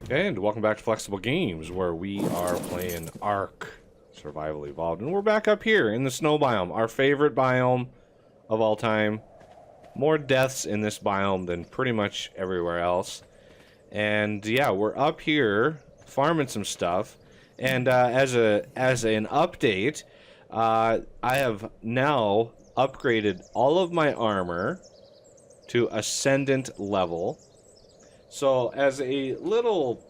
And welcome back to Flexible Games, where we are playing Ark Survival Evolved. And we're back up here in the snow biome, our favorite biome of all time. More deaths in this biome than pretty much everywhere else. And yeah, we're up here farming some stuff. And as an update, I have now upgraded all of my armor to Ascendant level. So as a little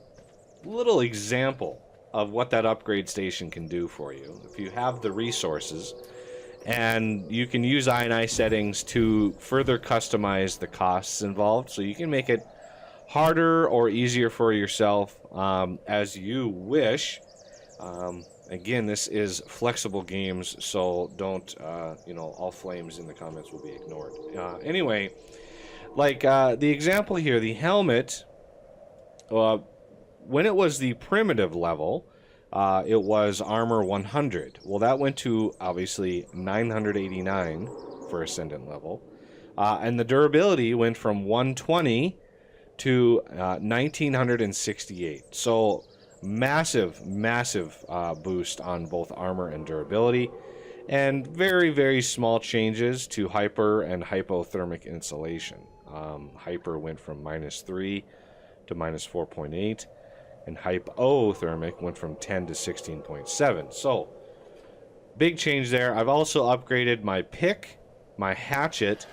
example of what that upgrade station can do for you, if you have the resources, and you can use I&I settings to further customize the costs involved, so you can make it harder or easier for yourself as you wish. Again, this is Flexible Games, so don't, all flames in the comments will be ignored. Anyway, like the example here, the helmet, when it was the primitive level, it was armor 100. Well, that went to, obviously, 989 for Ascendant level. And the durability went from 120 to 1968. So, massive boost on both armor and durability. And very, very small changes to hyper and hypothermic insulation. Hyper went from -3 to -4.8, and hypothermic went from 10 to 16.7. So, big change there. I've also upgraded my pick, my hatchet,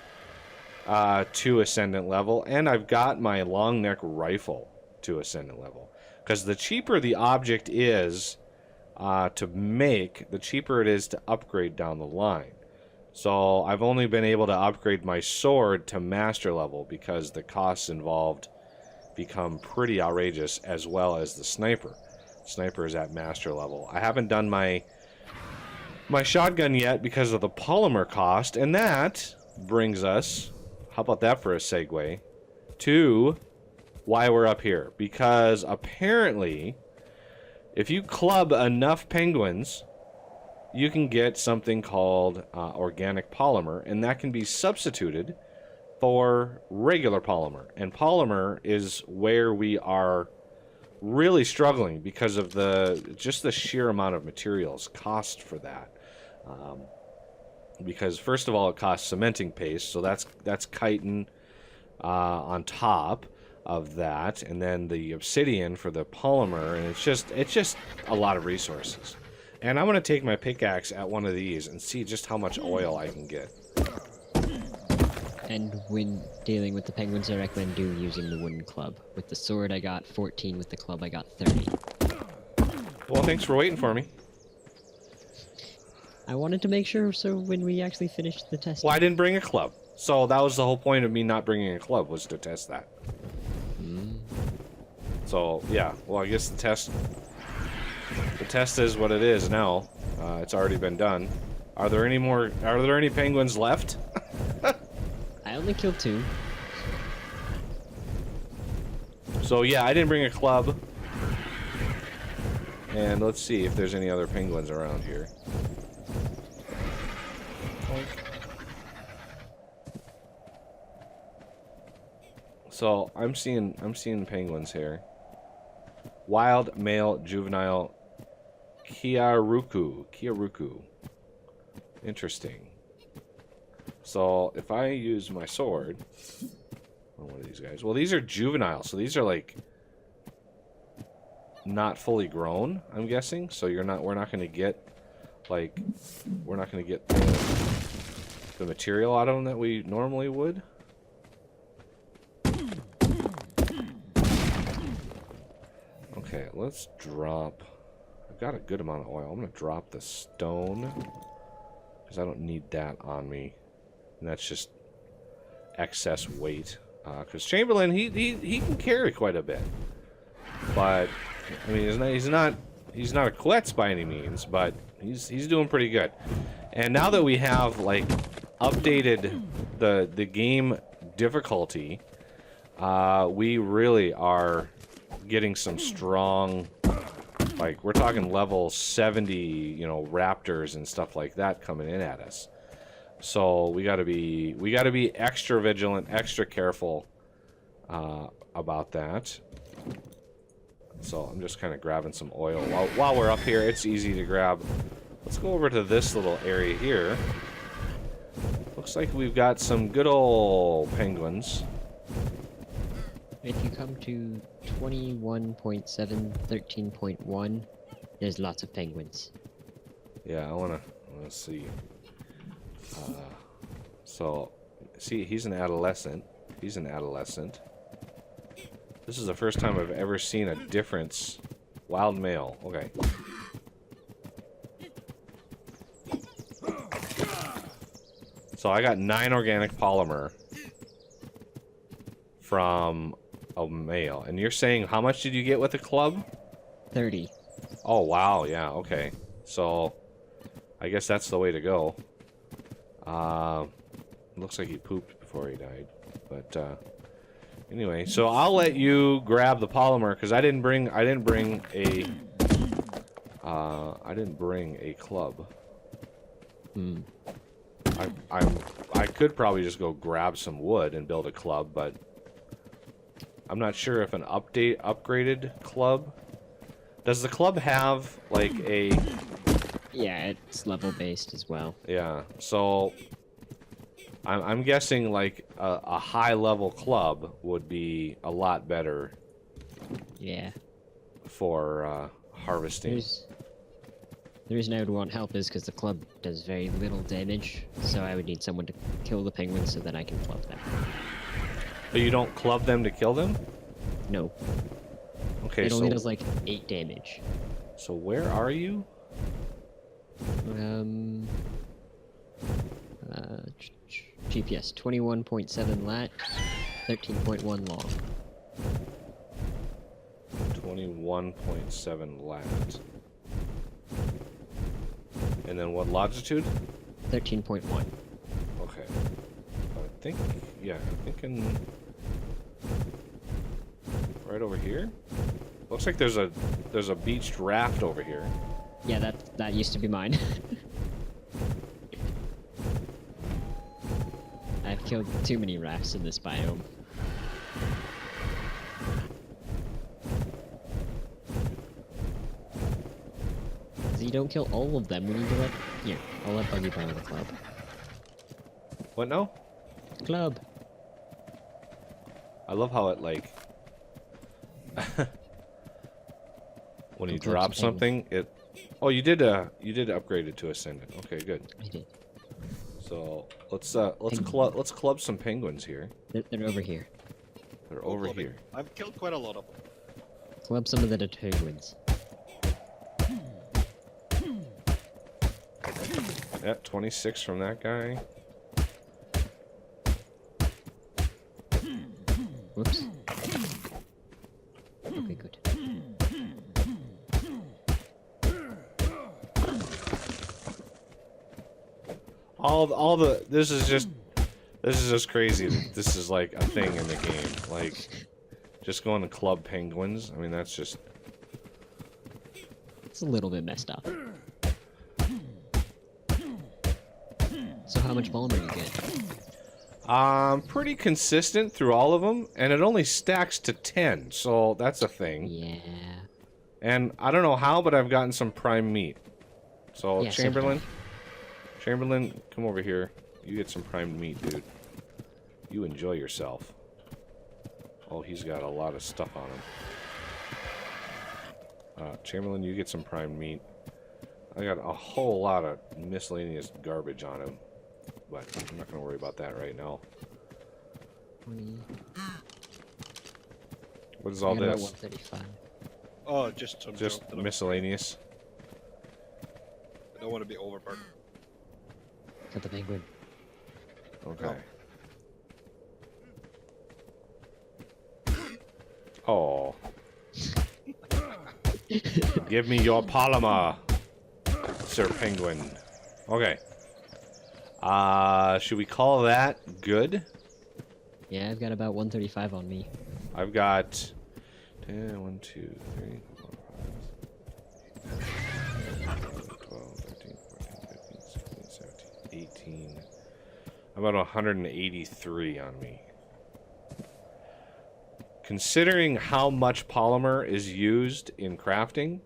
to Ascendant level, and I've got my long neck rifle to Ascendant level. Because the cheaper the object is to make, the cheaper it is to upgrade down the line. So I've only been able to upgrade my sword to master level because the costs involved become pretty outrageous, as well as the sniper. Sniper is at master level. I haven't done my shotgun yet because of the polymer cost, and that brings us, how about that for a segue, to why we're up here. Because apparently, if you club enough penguins, you can get something called organic polymer, and that can be substituted for regular polymer. And polymer is where we are really struggling because of just the sheer amount of materials cost for that. Because first of all, it costs cementing paste, so that's chitin on top of that, and then the obsidian for the polymer, and it's just a lot of resources. And I'm going to take my pickaxe at one of these and see just how much oil I can get. And when dealing with the penguins, I recommend using the wooden club. With the sword, I got 14. With the club, I got 30. Well, thanks for waiting for me. I wanted to make sure so when we actually finished the test. Well, I didn't bring a club. So that was the whole point of me not bringing a club, was to test that. So, yeah. Well, I guess the test is what it is now. It's already been done. Are there any penguins left? I only killed 2. So yeah, I didn't bring a club. And let's see if there's any other penguins around here. So I'm seeing penguins here. Wild male juvenile Kiaruku. Interesting. So if I use my sword, oh, what are these guys? Well, these are juvenile, so these are like not fully grown, I'm guessing. So we're not going to get the material out of them that we normally would. Okay, let's drop. I've got a good amount of oil. I'm going to drop the stone because I don't need that on me. And that's just excess weight. Because Chamberlain, he can carry quite a bit. But I mean, he's not a klutz by any means, but he's doing pretty good. And now that we have like updated the game difficulty, we really are getting some strong, like we're talking level 70, raptors and stuff like that coming in at us. So we gotta be extra vigilant, extra careful about that. So I'm just kind of grabbing some oil. While we're up here, it's easy to grab. Let's go over to this little area here. Looks like we've got some good old penguins. If you come to 21.7, 13.1, there's lots of penguins. Yeah, let's see. So, see, he's an adolescent. He's an adolescent. This is the first time I've ever seen a difference. Wild male. Okay. So I got 9 organic polymer from a male. And you're saying how much did you get with the club? 30. Oh, wow. Yeah, okay. So I guess that's the way to go. Looks like he pooped before he died. But anyway, so I'll let you grab the polymer because I didn't bring a club. Hmm. I could probably just go grab some wood and build a club, but I'm not sure if an upgraded club. Does the club have like a? Yeah, it's level based as well. Yeah, so I'm guessing like a high level club would be a lot better. Yeah. For harvesting. The reason I would want help is because the club does very little damage, so I would need someone to kill the penguins so that I can club them. But you don't club them to kill them? No. Okay, it only does like 8 damage. So where are you? GPS 21.7 lat, 13.1 long. 21.7 lat. And then what longitude? 13.1. Okay. I think, yeah, I'm thinking right over here. Looks like there's a beached raft over here. Yeah, that used to be mine. I've killed too many rafts in this biome. You don't kill all of them. We need to let... Here, I'll let Buggy borrow the club. What now? Club. I love how it like when you drop something, it. Oh, you did upgrade it to ascendant. Okay, good. I did. So let's club some penguins here. They're over here. They're over here. I've killed quite a lot of them. Club some of the penguins. Yeah, 26 from that guy. Whoops. Okay, good. All the this is just crazy. This is like a thing in the game. Like just going to club penguins. I mean, that's just It's a little bit messed up. So how much polymer you get? Pretty consistent through all of them, and it only stacks to 10, so that's a thing. Yeah. And I don't know how, but I've gotten some prime meat. So Yeah, Chamberlain, come over here. You get some prime meat, dude. You enjoy yourself. Oh, he's got a lot of stuff on him. Chamberlain, you get some prime meat. I got a whole lot of miscellaneous garbage on him. But I'm not going to worry about that right now. 20. What is all I got about this? 135. Oh, just some Just junk that miscellaneous? I don't want to be overburdened. Got the penguin. Okay. Oh. Give me your polymer, Sir Penguin. Okay. Should we call that good? Yeah, I've got about 135 on me. I've got 10, 1, 2, 3, 4, 5, 12, 13, 14, 15, 16, 17, 18. I'm about 183 on me. considering how much polymer is used in crafting,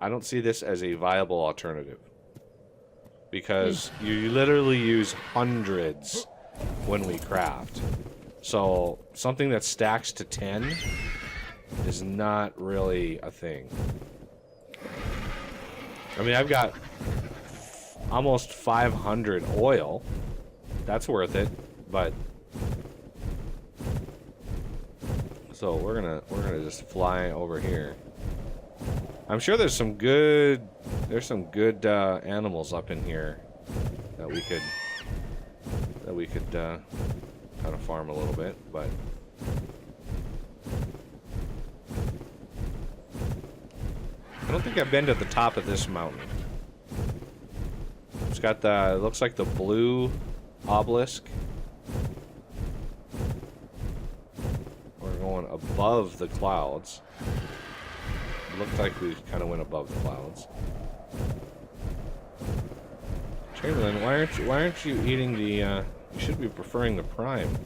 I don't see this as a viable alternative. Because you literally use hundreds when we craft. So something that stacks to 10 is not really a thing. I mean, I've got almost 500 oil. That's worth it, but so we're gonna just fly over here. I'm sure there's some good animals up in here that we could kind of farm a little bit, but I don't think I've been to the top of this mountain. It's got the, it looks like the blue obelisk. We're going above the clouds. It looked like we kind of went above the clouds. Chamberlain, why aren't you eating the, you should be preferring the prime.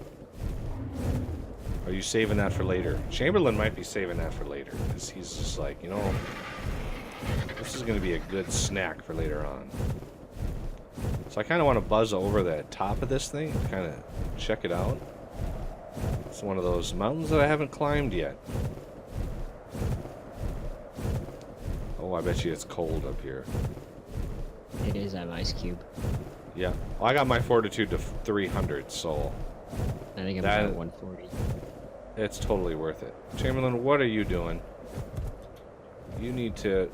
Are you saving that for later? Chamberlain might be saving that for later, because he's just like, you know, this is going to be a good snack for later on. So I kind of want to buzz over the top of this thing and kind of check it out. It's one of those mountains that I haven't climbed yet. Oh, I bet you it's cold up here. It is, I'm ice cube. Yeah. Well, I got my fortitude to 300, so I think I'm at 140. it's totally worth it. Chamberlain, what are you doing? You need to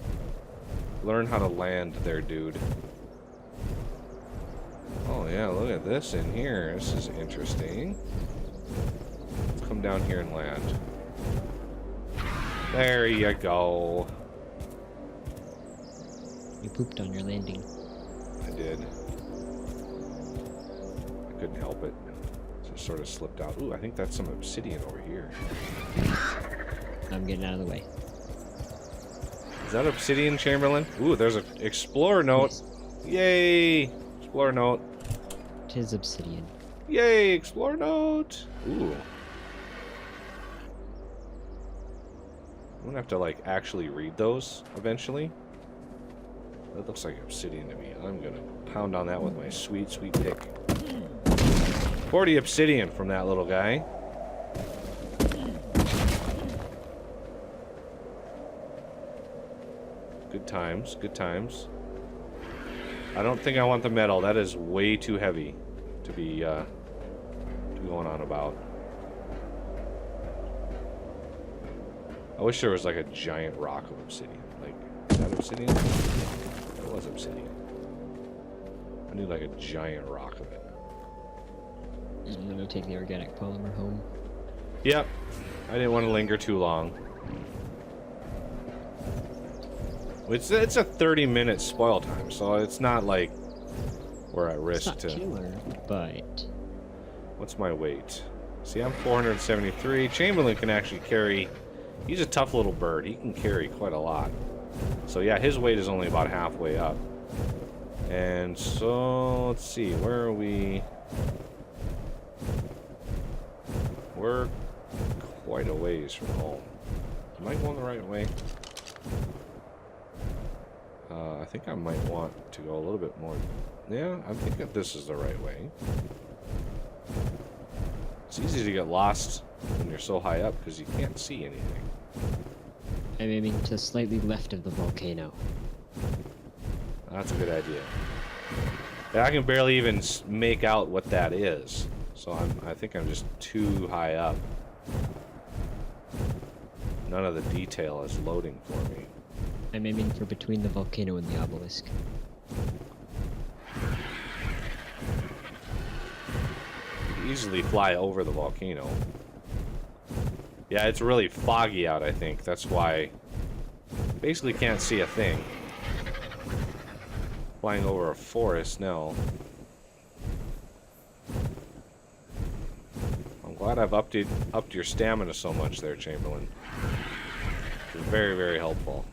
learn how to land there, dude. Oh yeah, look at this in here. This is interesting. Let's come down here and land. There you go. You pooped on your landing. I did. I couldn't help it. Just sort of slipped out. Ooh, I think that's some obsidian over here. I'm getting out of the way. Is that obsidian, Chamberlain? Ooh, there's an explorer note. Yay! Explorer note. Tis obsidian. Yay! Explorer note. Ooh. I'm gonna have to like actually read those eventually. That looks like obsidian to me. I'm gonna pound on that with my sweet, sweet pick. 40 obsidian from that little guy. Good times, good times. I don't think I want the metal. That is way too heavy to be going on about. I wish there was like a giant rock of obsidian. Like, is that obsidian? That was obsidian. I need like a giant rock of it. I'm gonna take the organic polymer home. Yep. I didn't want to linger too long. It's a 30-minute spoil time, so it's not like we're at risk It's not killer, but What's my weight? See, I'm 473. Chamberlain can actually carry. He's a tough little bird. He can carry quite a lot. So yeah, his weight is only about halfway up. And so let's see, where are we? We're quite a ways from home. Am I going the right way? I think I might want to go a little bit more. Yeah, I think that this is the right way. It's easy to get lost when you're so high up because you can't see anything. I'm aiming to slightly left of the volcano. That's a good idea. Yeah, I can barely even make out what that is. So I think I'm just too high up. None of the detail is loading for me. I'm aiming for between the volcano and the obelisk. You can easily fly over the volcano. Yeah, it's really foggy out, I think. That's why basically can't see a thing. Flying over a forest now. I'm glad I've upped your stamina so much there, Chamberlain. It's very, very helpful.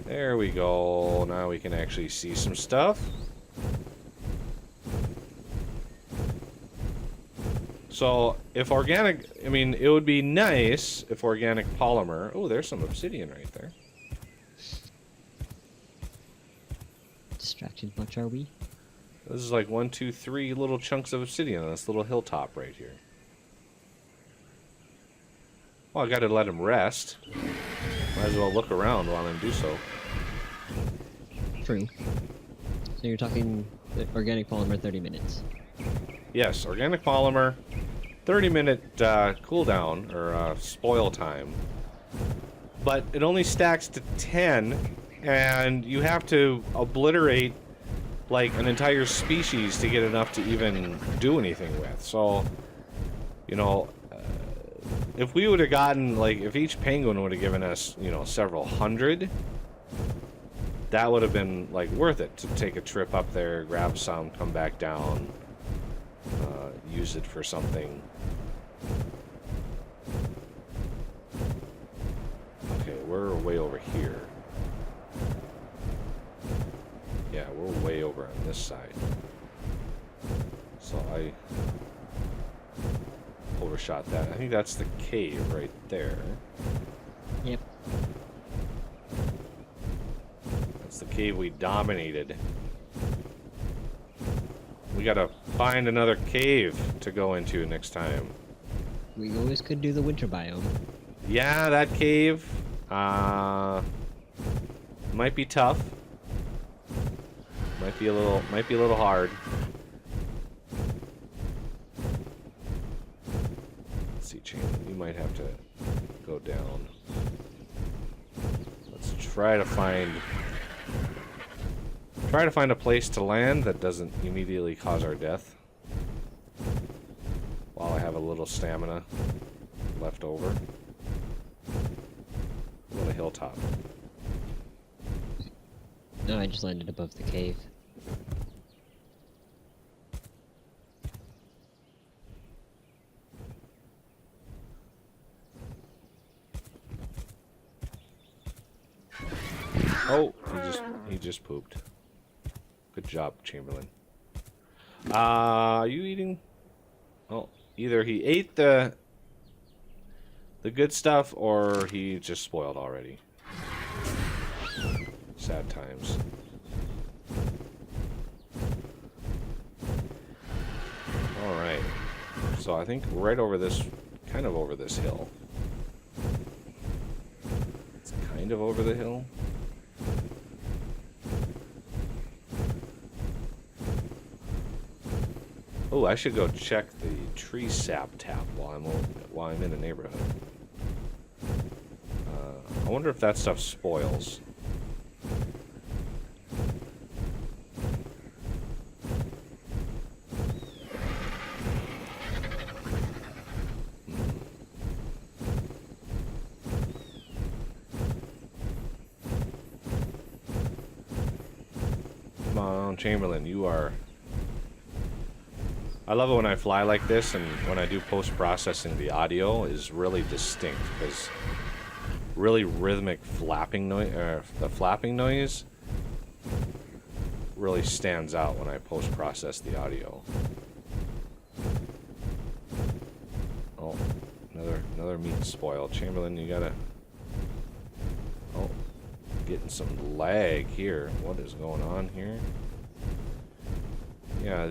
There we go. Now we can actually see some stuff. So if organic, I mean, it would be nice if organic polymer. Oh, there's some obsidian right there. Distracted much, are we? This is like 1, 2, 3 little chunks of obsidian on this little hilltop right here. Well, I gotta let him rest. Might as well look around while I do so. True. So you're talking organic polymer 30 minutes. Yes, organic polymer, 30-minute cooldown, or spoil time. But it only stacks to 10, and you have to obliterate, like, an entire species to get enough to even do anything with. So, you know, if we would have gotten, like, if each penguin would have given us, you know, several hundred, that would have been, like, worth it to take a trip up there, grab some, come back down. Use it for something. Okay, we're way over here. Yeah, we're way over on this side. So I overshot that. I think that's the cave right there. Yep. That's the cave we dominated. We gotta find another cave to go into next time. We always could do the winter biome. Yeah, that cave might be tough. Might be a little hard. Let's see, Chamberlain, you might have to go down. Let's try to find a place to land that doesn't immediately cause our death. While I have a little stamina left over. On a hilltop. No, I just landed above the cave. Oh, he just pooped. Good job, Chamberlain. Are you eating? Oh, either he ate the good stuff or he just spoiled already. Sad times. All right. So I think right over this, kind of over this hill. It's kind of over the hill. Oh, I should go check the tree sap tap while I'm in the neighborhood. I wonder if that stuff spoils. Come on, Chamberlain, you are... I love it when I fly like this, and when I do post-processing, the audio is really distinct, because really rhythmic flapping noise, the flapping noise really stands out when I post-process the audio. Oh, another meat spoil. Chamberlain, you gotta... Oh, getting some lag here. What is going on here? Yeah,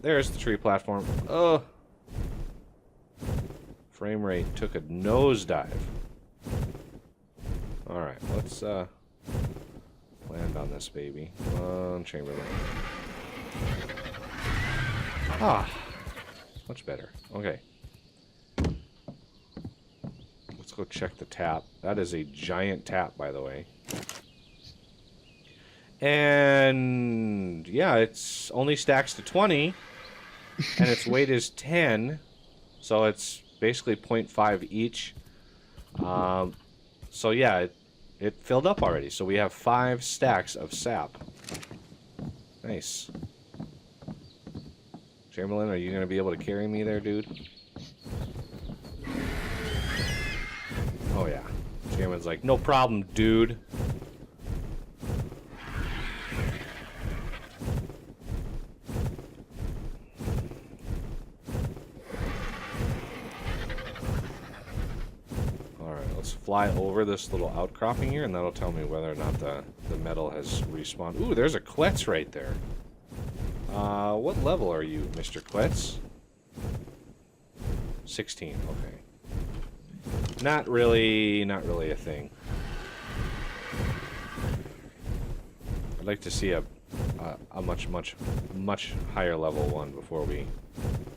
there's the tree platform. Oh! Frame rate took a nosedive. Alright, let's, land on this baby. Come on, Chamberlain. Ah! Much better. Okay. Let's go check the tap. That is a giant tap, by the way. And yeah, it's only stacks to 20, and its weight is 10, so it's basically 0.5 each. So yeah, it filled up already. So we have 5 stacks of sap. Nice. Chamberlain, are you going to be able to carry me there, dude? Oh yeah. Chamberlain's like, no problem, dude. let's fly over this little outcropping here, and that'll tell me whether or not the metal has respawned. Ooh, there's a Quetz right there. What level are you, Mr. Quetz? 16, okay. Not really a thing. I'd like to see a much higher level one before we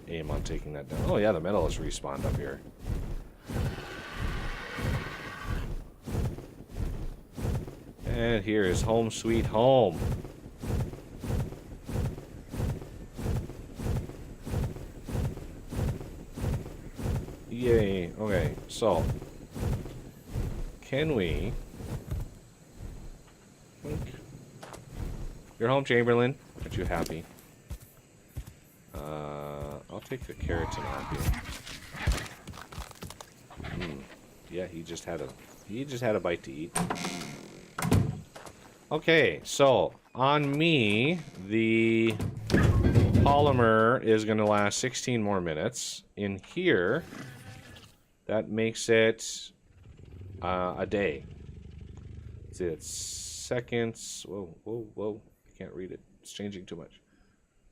aim on taking that down. Oh yeah, the metal has respawned up here. And here is home sweet home. Yay. Okay, so can we... You're home, Chamberlain. Aren't you happy? I'll take the keratin off here. Yeah, he just had a bite to eat. Okay, so on me, the polymer is going to last 16 more minutes. In here, that makes it a day. Let's see, it's seconds. Whoa. I can't read it. It's changing too much.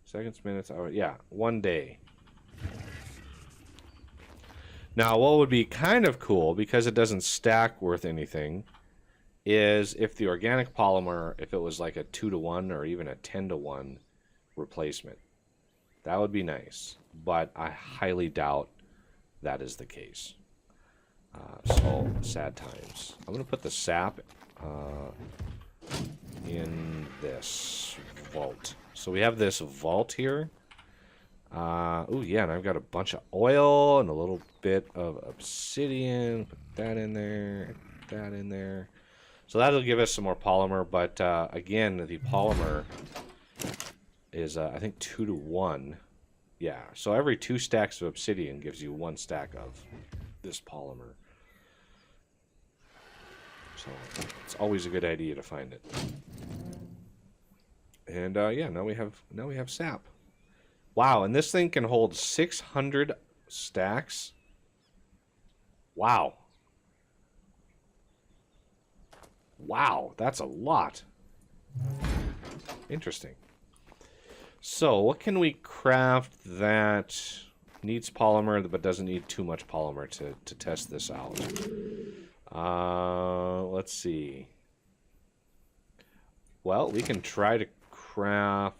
Seconds, minutes, hours. Yeah, 1 day. Now, what would be kind of cool, because it doesn't stack worth anything, is if the organic polymer, if it was like a 2-to-1 or even a 10-to-1 replacement. That would be nice, but I highly doubt that is the case. So, sad times. I'm going to put the sap in this vault. So we have this vault here. Oh yeah, and I've got a bunch of oil and a little bit of obsidian. Put that in there, that in there. So that'll give us some more polymer, but again, the polymer is, I think, 2-to-1. Yeah, so every 2 stacks of obsidian gives you 1 stack of this polymer. So it's always a good idea to find it. And yeah, now we have sap. Wow, and this thing can hold 600 stacks. Wow. Wow, that's a lot. Interesting. So, what can we craft that needs polymer but doesn't need too much polymer to test this out? Let's see. Well, we can try to craft...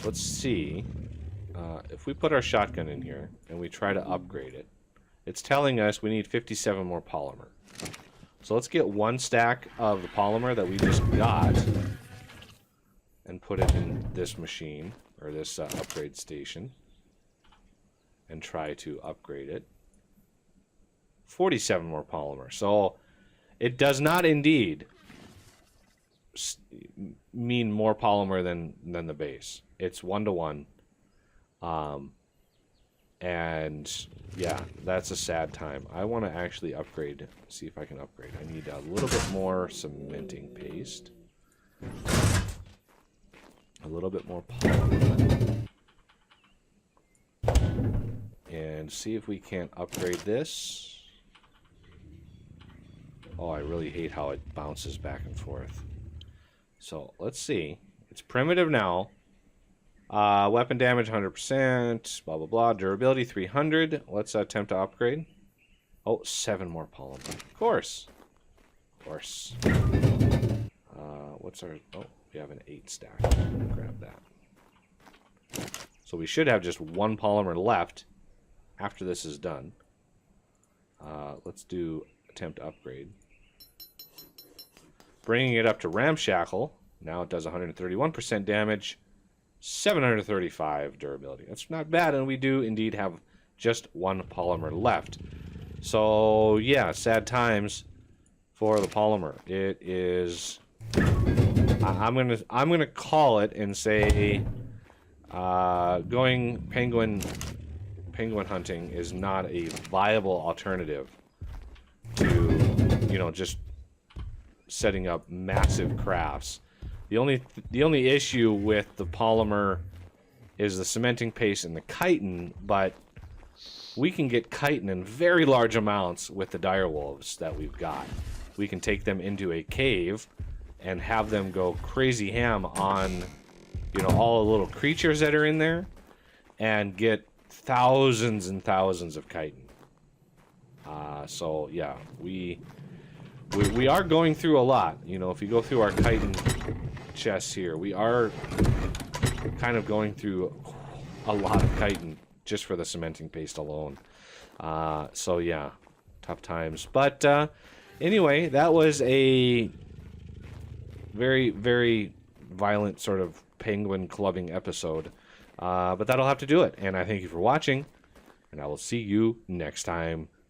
Let's see. If we put our shotgun in here and we try to upgrade it, it's telling us we need 57 more polymer. So let's get 1 stack of the polymer that we just got and put it in this machine, or this upgrade station, and try to upgrade it. 47 more polymer. So it does not indeed mean more polymer than the base. It's 1-to-1. And yeah, that's a sad time. I want to actually upgrade, see if I can upgrade. I need a little bit more cementing paste. A little bit more polymer. And see if we can't upgrade this. Oh, I really hate how it bounces back and forth. So, let's see. It's primitive now. Weapon damage 100%, blah, blah, blah. Durability 300. Let's attempt to upgrade. Oh, 7 more polymer. Of course. Of course. What's our... Oh, we have an 8 stack. Grab that. So we should have just 1 polymer left after this is done. Let's do attempt to upgrade. Bringing it up to ramshackle. Now it does 131% damage. 735 durability. That's not bad, and we do indeed have just 1 polymer left. So yeah, sad times for the polymer. It is. I'm gonna call it and say, going penguin hunting is not a viable alternative to, you know, just setting up massive crafts. The only issue with the polymer is the cementing paste and the chitin, but we can get chitin in very large amounts with the direwolves that we've got. We can take them into a cave and have them go crazy ham on, you know, all the little creatures that are in there and get thousands and thousands of chitin. So yeah, we are going through a lot. You know, if you go through our chitin chests here, we are kind of going through a lot of chitin just for the cementing paste alone. So yeah, tough times. But anyway, that was a very, very violent sort of penguin clubbing episode. But that'll have to do it. And I thank you for watching, and I will see you next time.